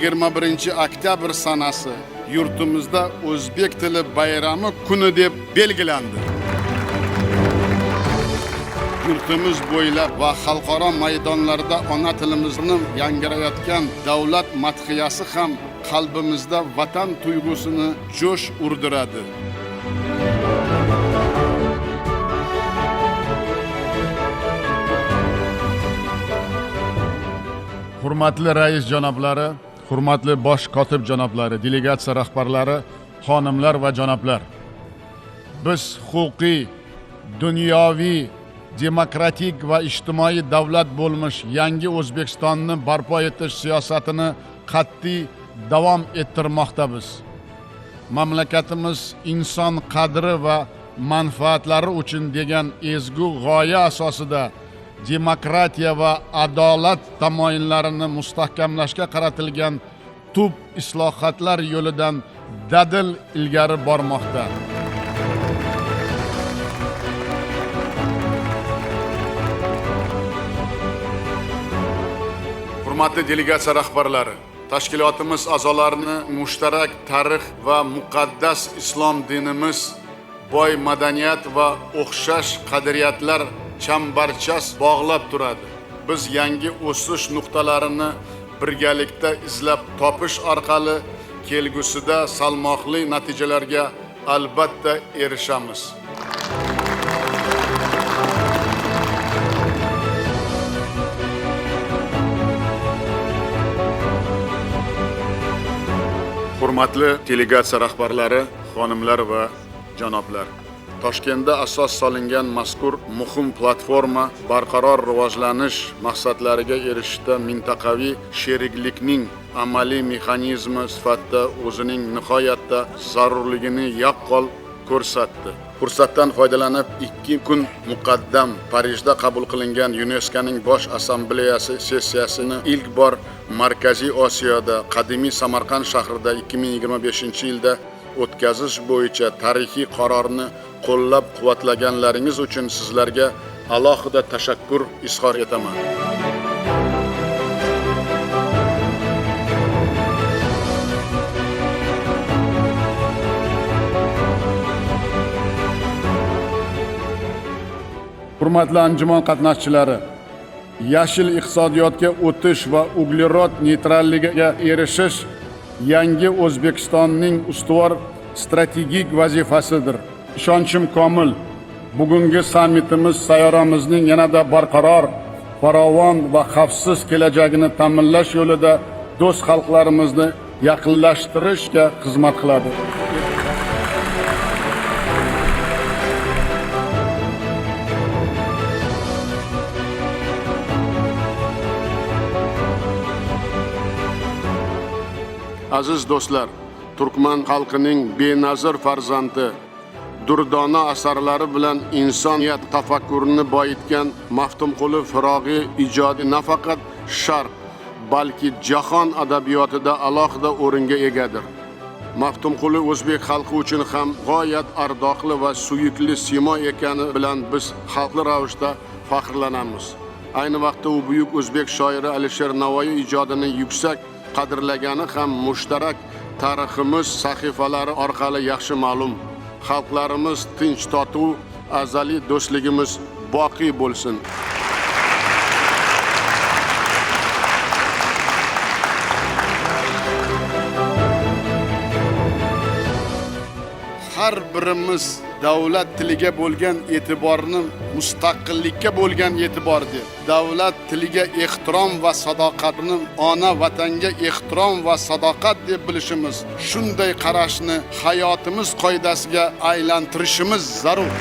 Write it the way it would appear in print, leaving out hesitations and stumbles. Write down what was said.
21-oktyabr sanasi yurtimizda o'zbek tili bayrami kuni deb belgilandi. Yurtimiz bo'ylab va xalqaro maydonlarda ona tilimizni yangrayotgan davlat madhiyasi ham qalbimizda vatan tuyg'usini jo'sh urdiradi. Hurmatli rais janoblari, hurmatli bosh kotib janoblari, delegatsiya rahbarlari, xonimlar va janoblar. Biz huquqiy, dunyoviy, demokratik va ijtimoiy davlat bo'lmish yangi O'zbekistonni barpo etish siyosatini qat'iy davom ettirmoqdamiz. Mamlakatimiz inson qadri va manfaatlari uchun degan ezgu g'oya asosida demokratiya va adolat tamoyillarini mustahkamlashga qaratilgan tub islohotlar yo'lidan dadil ilgari bormoqda. Hurmatli delegatsiya rahbarlari, tashkilotimiz a'zolarini mushtarak tarix va muqaddas islom dinimiz, boy madaniyat va o'xshash qadriyatlar chambarchas bog'lab turadi. Biz yangi o'sish nuqtalarini birgalikda izlab topish orqali kelgusida salmoqli natijalarga albatta erishamiz. Hurmatli delegatsiya rahbarlari, xonimlar va janoblar. Toshkentda asos solingan mazkur muhim platforma barqaror rivojlanish maqsadlariga erishishda mintaqaviy sheriklikning amaliy mexanizmi sifatida o'zining nihoyatda zarurligini yaqqol ko'rsatdi. Fursatdan foydalanib 2 kun muqaddam Parijda qabul qilingan UNESCOning bosh assambleyasi sessiyasini ilk bor Markaziy Osiyoda qadimiy Samarqand shahrida 2025-yilda o'tkazish bo'yicha tarixiy qarorni qo'llab-quvvatlaganlaringiz uchun sizlarga alohida tashakkur izhor etaman. Hurmatli anjuman qatnashchilari, yashil iqtisodiyotga o'tish va uglerod neytralligiga erishish yangi O'zbekistonning ustuvor strategik vazifasidir. Ishonchim komil, bugungi sammitimiz sayyoramizning yanada barqaror, farovon va xavfsiz kelajagini ta'minlash yo'lida do'st xalqlarimizni yaqinlashtirishga xizmat qiladi. Aziz do'stlar, Turkman xalqining benazir farzandi, durdona asarlari bilan insoniyat tafakkurini boyitgan Maftumquli Firog'iy ijodi nafaqat Sharq, balki jahon adabiyotida alohida o'ringa egadir. Maftumquli o'zbek xalqi uchun ham g'oyat ardoqli va suyukli simo ekani bilan biz xalqli ravishda faxrlanamiz. Ayni vaqtda u buyuk o'zbek shoiri Alisher Navoiy ijodini yuksak qadrlagani ham mushtarak tariximiz sahifalari orqali yaxshi ma'lum. Xalqlarimiz tinch totuv, azaliy do'stligimiz boqiy bo'lsin. Har birimiz davlat tiliga bo'lgan e'tiborni mustaqillikka bo'lgan e'tibor deb, davlat tiliga ehtirom va sadoqatni ona vatanga ehtirom va sadoqat deb bilishimiz, shunday qarashni hayotimiz qoidasiga aylantirishimiz zarur.